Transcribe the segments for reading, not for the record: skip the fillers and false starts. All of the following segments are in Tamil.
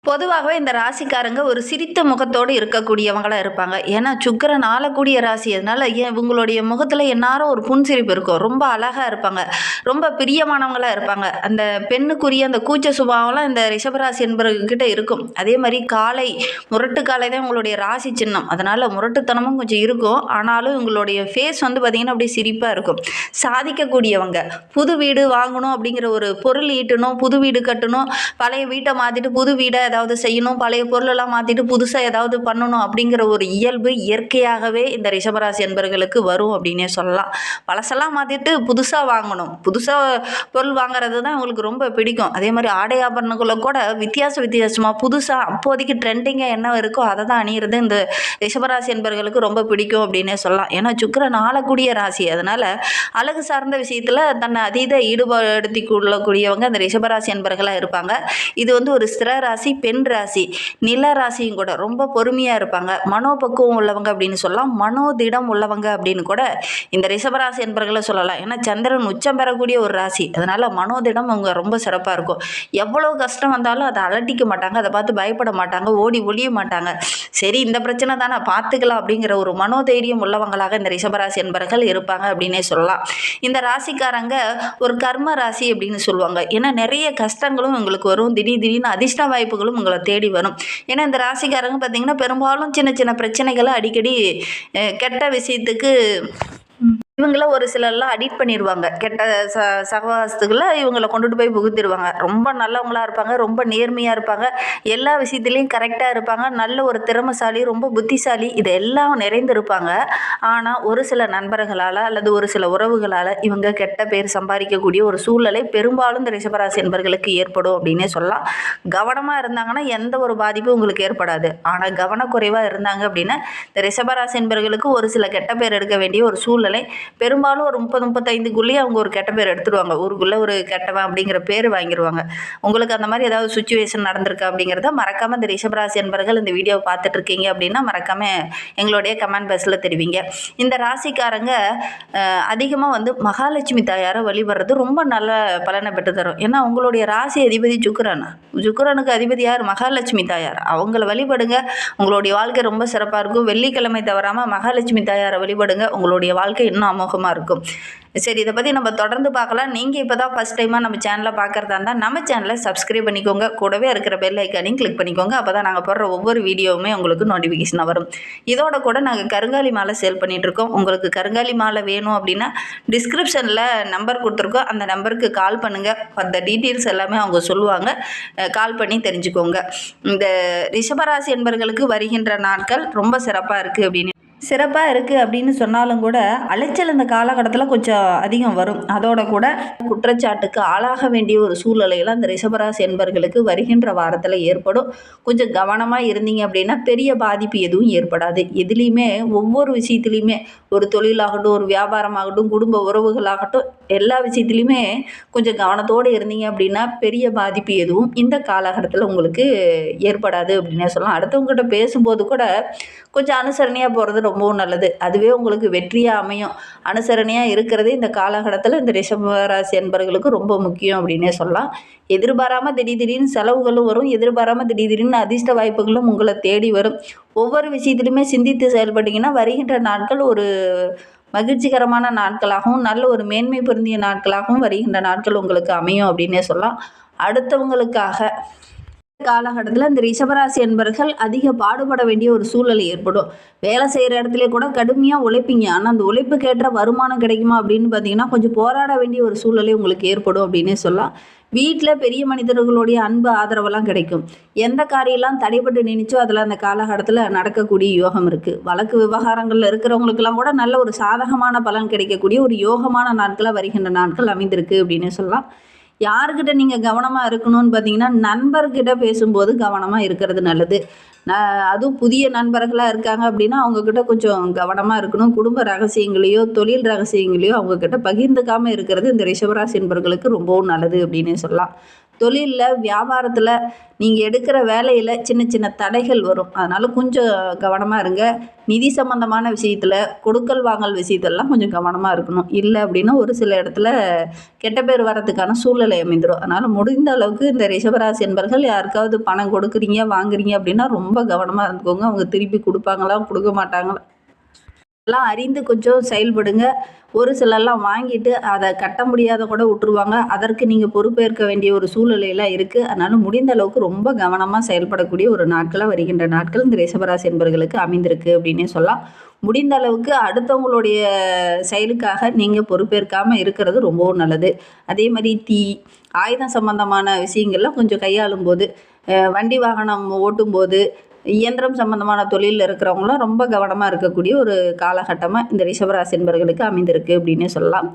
பொதுவாகவே இந்த ராசிக்காரங்க ஒரு சிரித்த முகத்தோடு இருக்கக்கூடியவங்களா இருப்பாங்க. ஏன்னா சுக்கிரன் ஆளக்கூடிய ராசி. அதனால இவங்களுடைய முகத்துல எந்நேரம் ஒரு புன்சிரிப்பு இருக்கும். ரொம்ப அழகா இருப்பாங்க. ரொம்ப பிரியமானவங்களா இருப்பாங்க. அந்த பெண்ணுக்குரிய அந்த கூச்ச சுபாவம்லாம் இந்த ரிஷபராசி என்பவர்கிட்ட இருக்கும். அதே மாதிரி முரட்டு காலை தான் உங்களுடைய ராசி சின்னம். அதனால முரட்டுத்தனமும் கொஞ்சம் இருக்கும். ஆனாலும் உங்களுடைய ஃபேஸ் வந்து பார்த்தீங்கன்னா அப்படியே சிரிப்பா இருக்கும். சாதிக்கக்கூடியவங்க. புது வீடு வாங்கணும் அப்படிங்கிற ஒரு பொருள் ஈட்டணும், புது வீடு கட்டணும், பழைய வீட்டை மாத்திட்டு புது வீடை ஏதாவது செய்யணும், பழைய பொருளெல்லாம் மாற்றிட்டு புதுசாக ஏதாவது பண்ணணும் அப்படிங்கிற ஒரு இயல்பு இயற்கையாகவே இந்த ரிஷபராசி என்பர்களுக்கு வரும் அப்படின்னே சொல்லலாம். பழசெல்லாம் மாற்றிட்டு புதுசாக வாங்கணும், புதுசாக பொருள் வாங்குறது தான் அவங்களுக்கு ரொம்ப பிடிக்கும். அதே மாதிரி ஆடை ஆபரணங்களை கூட வித்தியாசமாக புதுசாக அப்போதைக்கு ட்ரெண்டிங்காக என்ன இருக்கோ அதை தான் அணியிறது இந்த ரிஷபராசி என்பர்களுக்கு ரொம்ப பிடிக்கும் அப்படின்னே சொல்லலாம். ஏன்னா சுக்கிரன் ஆளக்கூடிய ராசி. அதனால் அழகு சார்ந்த விஷயத்தில் தன்னை அதீத ஈடுபடுத்தி கொள்ளக்கூடியவங்க இந்த ரிஷபராசி என்பர்களாக இருப்பாங்க. இது வந்து ஒரு ஸ்திர ராசி, பெண் ராசி, நில ராசியும் கூட. ரொம்ப பொறுமையாக இருப்பாங்க, மனோபக்குவம் உள்ளவங்க அப்படின்னு சொல்லலாம், மனோதிடம் உள்ளவங்க அப்படின்னு கூட இந்த ரிஷபராசி என்பர்களை சொல்லலாம். ஏன்னா சந்திரன் உச்சம் பெறக்கூடிய ஒரு ராசி. அதனால மனோதிடம் அவங்க ரொம்ப சிறப்பாக இருக்கும். எவ்வளோ கஷ்டம் வந்தாலும் அதை அலட்டிக்க மாட்டாங்க, அதை பார்த்து பயப்பட மாட்டாங்க, ஓடி ஒழிய மாட்டாங்க. சரி இந்த பிரச்சனை தானே பார்த்துக்கலாம் அப்படிங்கிற ஒரு மனோதைரியம் உள்ளவங்களாக இந்த ரிஷபராசி என்பர்கள் இருப்பாங்க அப்படின்னே சொல்லலாம். இந்த ராசிக்காரங்க ஒரு கர்ம ராசி அப்படின்னு சொல்லுவாங்க. ஏன்னா நிறைய கஷ்டங்களும் உங்களுக்கு வரும், திடீர்னு அதிர்ஷ்ட வாய்ப்புகளும் உங்களை தேடி வரும். ஏன்னா இந்த ராசிக்காரங்க பார்த்தீங்கன்னா பெரும்பாலும் சின்ன சின்ன பிரச்சனைகளை அடிக்கடி கெட்ட விஷயத்துக்கு இவங்கள ஒரு சிலர்லாம் அடிக்ட் பண்ணிடுவாங்க. கெட்ட சகவாசத்துக்குள்ள இவங்களை கொண்டுட்டு போய் புகுத்திடுவாங்க. ரொம்ப நல்லவங்களா இருப்பாங்க, ரொம்ப நேர்மையாக இருப்பாங்க, எல்லா விஷயத்துலையும் கரெக்டாக இருப்பாங்க, நல்ல ஒரு திறமைசாலி, ரொம்ப புத்திசாலி, இது எல்லாம் நிறைந்திருப்பாங்க. ஆனால் ஒரு சில நண்பர்களால் அல்லது ஒரு சில உறவுகளால் இவங்க கெட்ட பேர் சம்பாதிக்கக்கூடிய ஒரு சூழ்நிலை பெரும்பாலும் இந்த ரிஷபராசி என்பர்களுக்கு ஏற்படும் அப்படின்னே சொல்லலாம். கவனமாக இருந்தாங்கன்னா எந்த ஒரு பாதிப்பும் உங்களுக்கு ஏற்படாது. ஆனால் கவனக்குறைவாக இருந்தாங்க அப்படின்னா இந்த ரிஷபராசி என்பர்களுக்கு ஒரு சில கெட்ட பேர் எடுக்க வேண்டிய ஒரு சூழ்நிலை பெரும்பாலும் ஒரு 30-35க்குள்ளேயே அவங்க ஒரு கெட்ட பேர் எடுத்துருவாங்க. ஊருக்குள்ளே ஒரு கெட்டவன் அப்படிங்கிற பேர் வாங்கிடுவாங்க. உங்களுக்கு அந்த மாதிரி ஏதாவது சுச்சுவேஷன் நடந்திருக்கா அப்படிங்கிறத மறக்காமல் இந்த ரிஷபராசி என்பர்கள் இந்த வீடியோவை பார்த்துட்டு இருக்கீங்க அப்படின்னா மறக்காமல் எங்களுடைய கமெண்ட் பாக்ஸில் தெரிவிங்க. இந்த ராசிக்காரங்க அதிகமாக வந்து மகாலட்சுமி தாயாரை வழிபடுறது ரொம்ப நல்ல பலனை பெற்று தரும். ஏன்னா உங்களுடைய ராசி அதிபதி சுக்கிரனுக்கு அதிபதி யார்? மகாலட்சுமி தாயார். அவங்கள வழிபடுங்க, உங்களுடைய வாழ்க்கை ரொம்ப சிறப்பாக இருக்கும். வெள்ளிக்கிழமை தவறாமல் மகாலட்சுமி தாயாரை வழிபடுங்க, உங்களுடைய வாழ்க்கை இன்னும் அமோகமாக இருக்கும். சரி, இதை பற்றி நம்ம தொடர்ந்து பார்க்கலாம். நீங்கள் இப்போ தான் ஃபஸ்ட் டைமாக நம்ம சேனலை பார்க்குறதா இருந்தால் நம்ம சேனலை சப்ஸ்கிரைப் பண்ணிக்கோங்க, கூடவே இருக்கிற பெல் ஐக்கானையும் கிளிக் பண்ணிக்கோங்க. அப்போ தான் நாங்கள் போடுற ஒவ்வொரு வீடியோவுமே உங்களுக்கு நோட்டிஃபிகேஷனாக வரும். இதோட கூட நாங்கள் கருங்காலி மாலை சேல் பண்ணிகிட்ருக்கோம். உங்களுக்கு கருங்காலி மாலை வேணும் அப்படின்னா டிஸ்கிரிப்ஷனில் நம்பர் கொடுத்துருக்கோம், அந்த நம்பருக்கு கால் பண்ணுங்கள். அந்த டீட்டெயில்ஸ் எல்லாமே அவங்க சொல்லுவாங்க, கால் பண்ணி தெரிஞ்சுக்கோங்க. இந்த ரிஷபராசி என்பர்களுக்கு வருகின்ற நாட்கள் ரொம்ப சிறப்பாக இருக்குது அப்படின்னு சொன்னாலும் கூட அலைச்சல் இந்த காலகட்டத்தில் கொஞ்சம் அதிகம் வரும். அதோட கூட குற்றச்சாட்டுக்கு ஆளாக வேண்டிய ஒரு சூழ்நிலையெல்லாம் இந்த ரிஷபராசி என்பர்களுக்கு வருகின்ற வாரத்தில் ஏற்படும். கொஞ்சம் கவனமாக இருந்தீங்க அப்படின்னா பெரிய பாதிப்பு எதுவும் ஏற்படாது. எதுலேயுமே ஒவ்வொரு விஷயத்துலையுமே, ஒரு தொழிலாகட்டும், ஒரு வியாபாரமாகட்டும், குடும்ப உறவுகளாகட்டும், எல்லா விஷயத்துலையுமே கொஞ்சம் கவனத்தோடு இருந்தீங்க அப்படின்னா பெரிய பாதிப்பு எதுவும் இந்த காலகட்டத்தில் உங்களுக்கு ஏற்படாது அப்படின்னே சொல்லலாம். அடுத்தவங்ககிட்ட பேசும்போது கூட கொஞ்சம் அனுசரணையாக போகிறது ரொம்பவும் நல்லது. அதுவே உங்களுக்கு வெற்றியாக அமையும். அனுசரணையாக இருக்கிறது இந்த காலகட்டத்தில் இந்த ரிஷபராசி என்பர்களுக்கு ரொம்ப முக்கியம் அப்படின்னே சொல்லலாம். எதிர்பாராமல் திடீர்னு செலவுகளும் வரும், எதிர்பாராமல் திடீர்னு அதிர்ஷ்ட வாய்ப்புகளும் உங்களை தேடி வரும். ஒவ்வொரு விஷயத்துலையுமே சிந்தித்து செயல்பட்டீங்கன்னா வருகின்ற நாட்கள் ஒரு மகிழ்ச்சிகரமான நாட்களாகவும் நல்ல ஒரு மேன்மை பொருந்திய நாட்களாகவும் வருகின்ற நாட்கள் உங்களுக்கு அமையும் அப்படின்னே சொல்லலாம். அடுத்தவங்களுக்காக காலகட்டத்தில் இந்த ரிஷபராசி என்பர்கள் அதிக பாடுபட வேண்டிய ஒரு சூழ்நிலை ஏற்படும். வேலை செய்கிற இடத்துல கூட கடுமையாக உழைப்பீங்க, ஆனால் அந்த உழைப்புக்கேற்ற வருமானம் கிடைக்குமா அப்படின்னு பார்த்தீங்கன்னா கொஞ்சம் போராட வேண்டிய ஒரு சூழ்நிலை உங்களுக்கு ஏற்படும் அப்படின்னே சொல்லலாம். வீட்டில் பெரிய மனிதர்களுடைய அன்பு ஆதரவெல்லாம் கிடைக்கும். எந்த காரியெல்லாம் தடைப்பட்டு நினைச்சோ அதில் அந்த காலகட்டத்தில் நடக்கக்கூடிய யோகம் இருக்குது. வழக்கு விவகாரங்களில் இருக்கிறவங்களுக்கெல்லாம் கூட நல்ல ஒரு சாதகமான பலன் கிடைக்கக்கூடிய ஒரு யோகமான நாட்களாக வருகின்ற நாட்கள் அமைந்திருக்கு அப்படின்னு சொல்லலாம். யாருக்கிட்ட நீங்கள் கவனமாக இருக்கணும்னு பார்த்தீங்கன்னா நண்பர்கிட்ட பேசும்போது கவனமாக இருக்கிறது நல்லது. அதுவும் புதிய நண்பர்களாக இருக்காங்க அப்படின்னா அவங்கக்கிட்ட கொஞ்சம் கவனமாக இருக்கணும். குடும்ப ரகசியங்களையோ தொழில் ரகசியங்களையோ அவங்கக்கிட்ட பகிர்ந்துக்காமல் இருக்கிறது இந்த ரிஷபராசி என்பவர்களுக்கு ரொம்பவும் நல்லது அப்படின்னு சொல்லலாம். தொழிலில் வியாபாரத்தில் நீங்கள் எடுக்கிற வேலையில் சின்ன சின்ன தடைகள் வரும். அதனால் கொஞ்சம் கவனமாக இருங்க. நிதி சம்மந்தமான விஷயத்தில், கொடுக்கல் வாங்கல் விஷயத்துலலாம் கொஞ்சம் கவனமாக இருக்கணும். இல்லை அப்படின்னா ஒரு சில இடத்துல கெட்ட பேர் வரதுக்கான சூழ்நிலை அமைந்துடும். அதனால் முடிந்த அளவுக்கு இந்த ரிஷபராசி என்பர்கள் யாருக்காவது பணம் கொடுக்குறீங்க வாங்குறீங்க அப்படின்னா ரொம்ப கவனமாக இருந்துக்கோங்க. அவங்க திருப்பி கொடுப்பாங்களா கொடுக்க மாட்டாங்களா எல்லாம் அறிந்து கொஞ்சம் செயல்படுங்க. ஒரு சிலர்லாம் வாங்கிட்டு அதை கட்ட முடியாத கூட விட்டுருவாங்க. அதற்கு நீங்கள் பொறுப்பேற்க வேண்டிய ஒரு சூழ்நிலையெல்லாம் இருக்குது. அதனால் முடிந்த அளவுக்கு ரொம்ப கவனமாக செயல்படக்கூடிய ஒரு நாட்களாக வருகின்ற நாட்கள் இந்த ரிஷபராசி என்பவர்களுக்கு அமைந்திருக்கு அப்படின்னே சொல்லலாம். முடிந்த அளவுக்கு அடுத்தவங்களுடைய செயலுக்காக நீங்கள் பொறுப்பேற்காமல் இருக்கிறது ரொம்பவும் நல்லது. அதே மாதிரி ஆயுதம் சம்பந்தமான விஷயங்கள்லாம் கொஞ்சம் கையாளும் போது, வண்டி வாகனம் ஓட்டும்போது, இயந்திரம் சம்பந்தமான தொழிலில் இருக்கிறவங்களும் ரொம்ப கவனமாக இருக்கக்கூடிய ஒரு காலகட்டமாக இந்த ரிஷபராசி என்பவர்களுக்கு அமைந்திருக்கு அப்படின்னே சொல்லலாம்.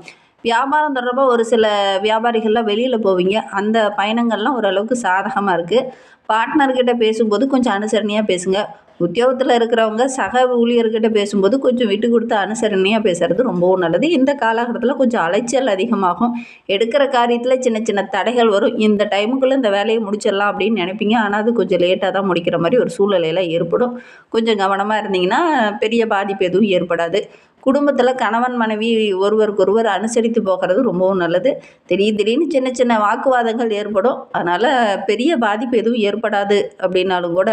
வியாபாரம் தொடர்பாக ஒரு சில வியாபாரிகள்லாம் வெளியில் போவீங்க. அந்த பயணங்கள்லாம் ஓரளவுக்கு சாதகமாக இருக்குது. பார்ட்னர்கிட்ட பேசும்போது கொஞ்சம் அனுசரணையாக பேசுங்க. உத்தியோகத்தில் இருக்கிறவங்க சக ஊழியர்கிட்ட பேசும்போது கொஞ்சம் விட்டு கொடுத்து அனுசரணையாக பேசுகிறது ரொம்பவும் நல்லது. இந்த காலகட்டத்தில் கொஞ்சம் அலைச்சல் அதிகமாகும். எடுக்கிற காரியத்தில் சின்ன சின்ன தடைகள் வரும். இந்த டைமுக்குள்ளே இந்த வேலையை முடிச்சிடலாம் அப்படின்னு நினைப்பீங்க. ஆனால் அது கொஞ்சம் லேட்டாக தான் முடிக்கிற மாதிரி ஒரு சூழ்நிலையில் ஏற்படும். கொஞ்சம் கவனமாக இருந்தீங்கன்னா பெரிய பாதிப்பு எதுவும் ஏற்படாது. குடும்பத்தில் கணவன் மனைவி ஒருவருக்கொருவர் அனுசரித்து போகிறது ரொம்பவும் நல்லது. திடீர்னு சின்ன சின்ன வாக்குவாதங்கள் ஏற்படும். அதனால் பெரிய பாதிப்பு எதுவும் ஏற்படாது அப்படின்னாலும் கூட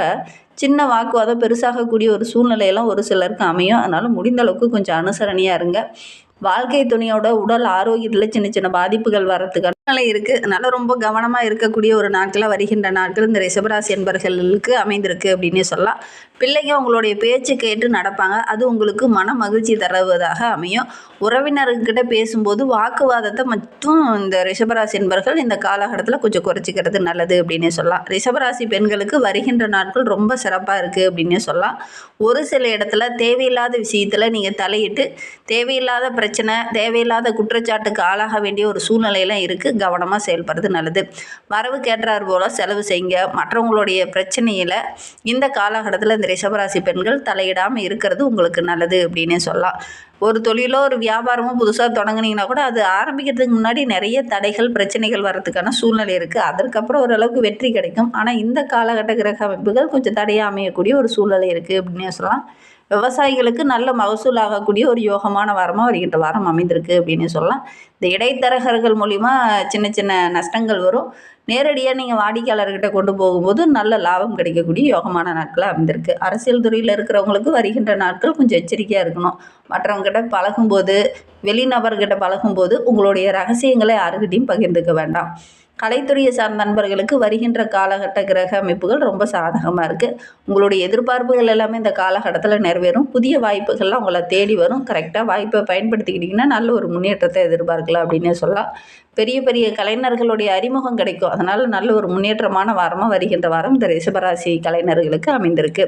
சின்ன வாக்குவாதம் பெருசாகக்கூடிய ஒரு சூழ்நிலையெல்லாம் ஒரு சிலருக்கு அமையும். அதனால் முடிந்த அளவுக்கு கொஞ்சம் அனுசரணையாக இருங்க. வாழ்க்கை துணையோட உடல் ஆரோக்கியத்தில் சின்ன சின்ன பாதிப்புகள் வரத்துக்கான நிலை இருக்குது. அதனால் ரொம்ப கவனமாக இருக்கக்கூடிய ஒரு நாட்களாக வருகின்ற நாட்கள் இந்த ரிஷபராசி என்பர்களுக்கு அமைந்திருக்கு அப்படின்னே சொல்லலாம். பிள்ளைங்க உங்களுடைய பேச்சு கேட்டு நடப்பாங்க. அது உங்களுக்கு மன மகிழ்ச்சி தருவதாக அமையும். உறவினர்கிட்ட பேசும்போது வாக்குவாதத்தை மட்டும் இந்த ரிஷபராசி என்பர்கள் இந்த காலகட்டத்தில் கொஞ்சம் குறைச்சிக்கிறது நல்லது அப்படின்னே சொல்லலாம். ரிஷபராசி பெண்களுக்கு வருகின்ற நாட்கள் ரொம்ப சிறப்பாக இருக்குது அப்படின்னே சொல்லலாம். ஒரு சில இடத்துல தேவையில்லாத விஷயத்தில் நீங்கள் தலையிட்டு தேவையில்லாத பிரச்சனை, தேவையில்லாத குற்றச்சாட்டுக்கு ஆளாக வேண்டிய ஒரு சூழ்நிலையெல்லாம் இருக்குது. கவனமாக செயல்படுறது நல்லது. வரவு கேட்டார் போல் செலவு செய்யுங்க. மற்றவங்களுடைய பிரச்சனையில் இந்த காலகட்டத்தில் இந்த ரிஷபராசி பெண்கள் தலையிடாமல் இருக்கிறது உங்களுக்கு நல்லது அப்படின்னே சொல்லலாம். ஒரு தொழிலோ ஒரு வியாபாரமோ புதுசாக தொடங்குனீங்கன்னா கூட அது ஆரம்பிக்கிறதுக்கு முன்னாடி நிறைய தடைகள் பிரச்சனைகள் வர்றதுக்கான சூழ்நிலை இருக்குது. அதற்கப்புறம் ஓரளவுக்கு வெற்றி கிடைக்கும். ஆனால் இந்த காலகட்ட கிரக அமைப்புகள் கொஞ்சம் தடையாக அமையக்கூடிய ஒரு சூழ்நிலை இருக்குது அப்படின்னே சொல்லலாம். விவசாயிகளுக்கு நல்ல மகசூல் ஆகக்கூடிய ஒரு யோகமான வாரமாக வருகின்ற வாரம் அமைந்திருக்கு அப்படின்னு சொல்லலாம். இந்த இடைத்தரகர்கள் மூலிமா சின்ன சின்ன நஷ்டங்கள் வரும். நேரடியாக நீங்கள் வாடிக்கையாளர்கிட்ட கொண்டு போகும்போது நல்ல லாபம் கிடைக்கக்கூடிய யோகமான நாட்களாக அமைந்திருக்கு. அரசியல் துறையில் இருக்கிறவங்களுக்கு வருகின்ற நாட்கள் கொஞ்சம் எச்சரிக்கையாக இருக்கணும். மற்றவங்ககிட்ட பழகும்போது, வெளிநபர்கிட்ட பழகும்போது உங்களுடைய ரகசியங்களை யாருக்கிட்டையும் பகிர்ந்துக்க வேண்டாம். கலைத்துறையை சார்ந்த நண்பர்களுக்கு வருகின்ற காலகட்ட கிரக அமைப்புகள் ரொம்ப சாதகமாக இருக்குது. உங்களுடைய எதிர்பார்ப்புகள் எல்லாமே இந்த காலகட்டத்தில் நிறைவேறும். புதிய வாய்ப்புகள்லாம் உங்களை தேடி வரும். கரெக்டாக வாய்ப்பை பயன்படுத்திக்கிட்டிங்கன்னா நல்ல ஒரு முன்னேற்றத்தை எதிர்பார்க்கலாம் அப்படின்னே சொல்லலாம். பெரிய பெரிய கலைஞர்களுடைய அறிமுகம் கிடைக்கும். அதனால் நல்ல ஒரு முன்னேற்றமான வாரமாக வருகின்ற வாரம் இந்த ரிஷபராசி கலைஞர்களுக்கு அமைந்திருக்கு.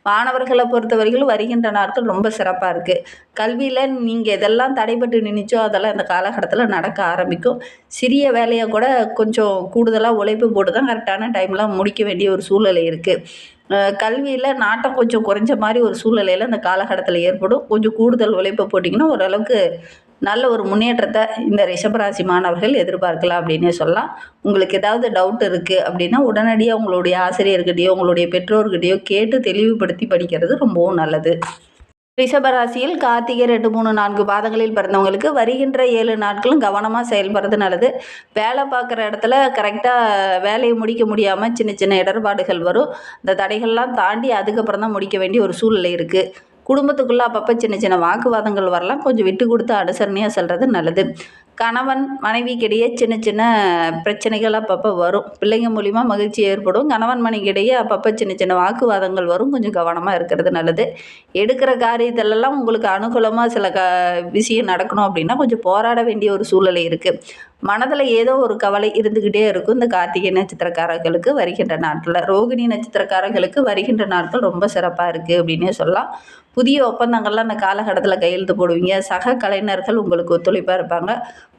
மாணவர்களை பொறுத்தவரைக்கும் வருகின்ற நாட்கள் ரொம்ப சிறப்பாக இருக்குது. கல்வியில் நீங்கள் எதெல்லாம் தடைபட்டு நின்றுச்சோ அதெல்லாம் இந்த காலகட்டத்தில் நடக்க ஆரம்பிக்கும். சிறிய வேலையை கூட கொஞ்சம் கூடுதலாக உழைப்பு போட்டு தான் கரெக்டான டைமில் முடிக்க வேண்டிய ஒரு சூழ்நிலை இருக்குது. கல்வியில் நாட்டம் கொஞ்சம் குறைஞ்ச மாதிரி ஒரு சூழ்நிலையில் இந்த காலகட்டத்தில் ஏற்படும். கொஞ்சம் கூடுதல் உழைப்பை போட்டிங்கன்னா ஓரளவுக்கு நல்ல ஒரு முன்னேற்றத்தை இந்த ரிஷபராசி மாணவர்கள் எதிர்பார்க்கலாம் அப்படின்னே சொல்லலாம். உங்களுக்கு ஏதாவது டவுட் இருக்குது அப்படின்னா உடனடியாக உங்களுடைய ஆசிரியர்கிட்டையோ உங்களுடைய பெற்றோர்கிட்டையோ கேட்டு தெளிவுபடுத்தி படிக்கிறது ரொம்பவும் நல்லது. ரிஷபராசியில் கார்த்திகை 2, 3, 4 பாதங்களில் பிறந்தவங்களுக்கு வருகின்ற 7 நாட்களும் கவனமாக செயல்படுறது நல்லது. வேலை பார்க்குற இடத்துல கரெக்டாக வேலையை முடிக்க முடியாமல் சின்ன சின்ன இடர்பாடுகள் வரும். இந்த தடைகள்லாம் தாண்டி அதுக்கப்புறம் தான் முடிக்க வேண்டிய ஒரு சூழ்நிலை இருக்குது. குடும்பத்துக்குள்ளே அப்பப்போ சின்ன சின்ன வாக்குவாதங்கள் வரலாம். கொஞ்சம் விட்டு கொடுத்து அனுசரணையாக செல்வது நல்லது. கணவன் மனைவிக்கிடையே சின்ன சின்ன பிரச்சனைகள் அப்பப்போ வரும். பிள்ளைங்க மூலிமா மகிழ்ச்சி ஏற்படும். கணவன் மனைவிக்கிடையே அப்பப்போ சின்ன சின்ன வாக்குவாதங்கள் வரும். கொஞ்சம் கவனமாக இருக்கிறது நல்லது. எடுக்கிற காரியத்திலெல்லாம் உங்களுக்கு அனுகூலமாக சில விஷயம் நடக்கணும் அப்படின்னா கொஞ்சம் போராட வேண்டிய ஒரு சூழ்நிலை இருக்குது. மனதில் ஏதோ ஒரு கவலை இருந்துக்கிட்டே இருக்கும். இந்த கார்த்திகை நட்சத்திரக்காரர்களுக்கு வருகின்ற நாட்களில், ரோகிணி நட்சத்திரக்காரர்களுக்கு வருகின்ற நாட்கள் ரொம்ப சிறப்பாக இருக்குது அப்படின்னே சொல்லலாம். புதிய ஒப்பந்தங்கள்லாம் இந்த காலகட்டத்தில் கையெழுத்து போடுவீங்க. சக கலைஞர்கள் உங்களுக்கு ஒத்துழைப்பாக இருப்பாங்க.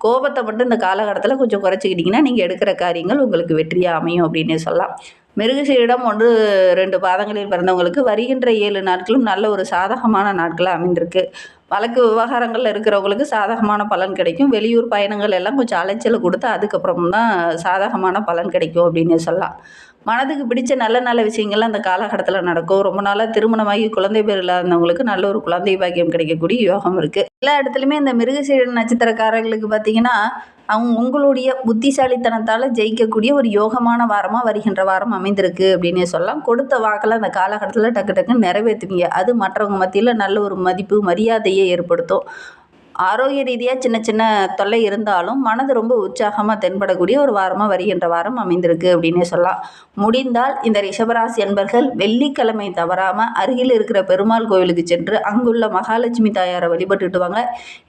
கோபத்தை மட்டும் இந்த காலகட்டத்தில் கொஞ்சம் குறைச்சிக்கிட்டிங்கன்னா நீங்கள் எடுக்கிற காரியங்கள் உங்களுக்கு வெற்றியாக அமையும் அப்படின்னே சொல்லலாம். மிருகசீரிடம் 1, 2 பாதங்களில் பிறந்தவங்களுக்கு வருகின்ற 7 நாட்களும் நல்ல ஒரு சாதகமான நாட்களாக அமைந்திருக்கு. வழக்கு விவகாரங்கள்ல இருக்கிறவங்களுக்கு சாதகமான பலன் கிடைக்கும். வெளியூர் பயணங்கள் எல்லாம் கொஞ்சம் அலைச்சலை கொடுத்து அதுக்கப்புறம் தான் சாதகமான பலன் கிடைக்கும் அப்படின்னு சொல்லலாம். மனதுக்கு பிடிச்ச நல்ல நல்ல விஷயங்கள்லாம் அந்த காலகட்டத்தில் நடக்கும். ரொம்ப நாளாக திருமணமாகி குழந்தை பேர் இல்லாதவங்களுக்கு நல்ல ஒரு குழந்தை பாக்கியம் கிடைக்கக்கூடிய யோகம் இருக்குது. எல்லா இடத்துலையுமே இந்த மிருகசீரிட நட்சத்திரக்காரர்களுக்கு பார்த்தீங்கன்னா, உங்களுடைய புத்திசாலித்தனத்தால் ஜெயிக்கக்கூடிய ஒரு யோகமான வாரமாக வருகின்ற வாரம் அமைந்திருக்கு அப்படின்னே சொல்லலாம். கொடுத்த வாக்கில் அந்த காலகட்டத்தில் டக்கு டக்குன்னு நிறைவேற்றுவீங்க. அது மற்றவங்க மத்தியில் நல்ல ஒரு மதிப்பு மரியாதையை ஏற்படுத்தும். ஆரோக்கிய ரீதியாக சின்ன சின்ன தொல்லை இருந்தாலும் மனது ரொம்ப உற்சாகமாக தென்படக்கூடிய ஒரு வாரமாக வருகின்ற வாரம் அமைந்திருக்கு அப்படின்னே சொல்லலாம். முடிந்தால் இந்த ரிஷபராசி அன்பர்கள் வெள்ளிக்கிழமை தவறாமல் அருகில் இருக்கிற பெருமாள் கோவிலுக்கு சென்று அங்குள்ள மகாலட்சுமி தாயாரை வழிபட்டுட்டு வாங்க.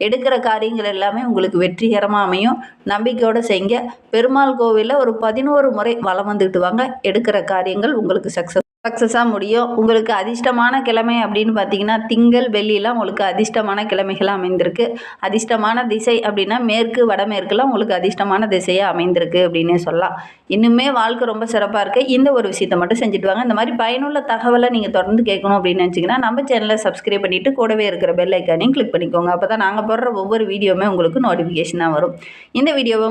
எடுக்கிற காரியங்கள் எல்லாமே உங்களுக்கு வெற்றிகரமாக அமையும். நம்பிக்கையோடு செய்யுங்க. பெருமாள் கோவிலில் ஒரு 11 முறை வலம் வந்துட்டு வாங்க. எடுக்கிற காரியங்கள் உங்களுக்கு சக்ஸஸாக முடியும். உங்களுக்கு அதிர்ஷ்டமான கிழமை அப்படின்னு பார்த்தீங்கன்னா திங்கள் வெள்ளிலாம் உங்களுக்கு அதிர்ஷ்டமான கிழமைகளாக அமைந்திருக்கு. அதிர்ஷ்டமான திசை அப்படின்னா மேற்கு வடமேற்குலாம் உங்களுக்கு அதிர்ஷ்டமான திசையாக அமைந்திருக்கு அப்படின்னே சொல்லலாம். இன்னுமே வாழ்க்கை ரொம்ப சிறப்பாக இருக்குது. இந்த ஒரு விஷயத்தை மட்டும் செஞ்சுட்டு வாங்க. இந்த மாதிரி பயனுள்ள தகவலை நீங்கள் தொடர்ந்து கேட்கணும் அப்படின்னு நினச்சிங்கன்னா நம்ம சேனலை சப்ஸ்கிரைப் பண்ணிவிட்டு கூடவே இருக்கிற பெல் ஐக்கானையும் கிளிக் பண்ணிக்கோங்க. அப்போ தான் நாங்கள் போடுற ஒவ்வொரு வீடியோவுமே உங்களுக்கு நோட்டிஃபிகேஷனாக வரும். இந்த வீடியோவை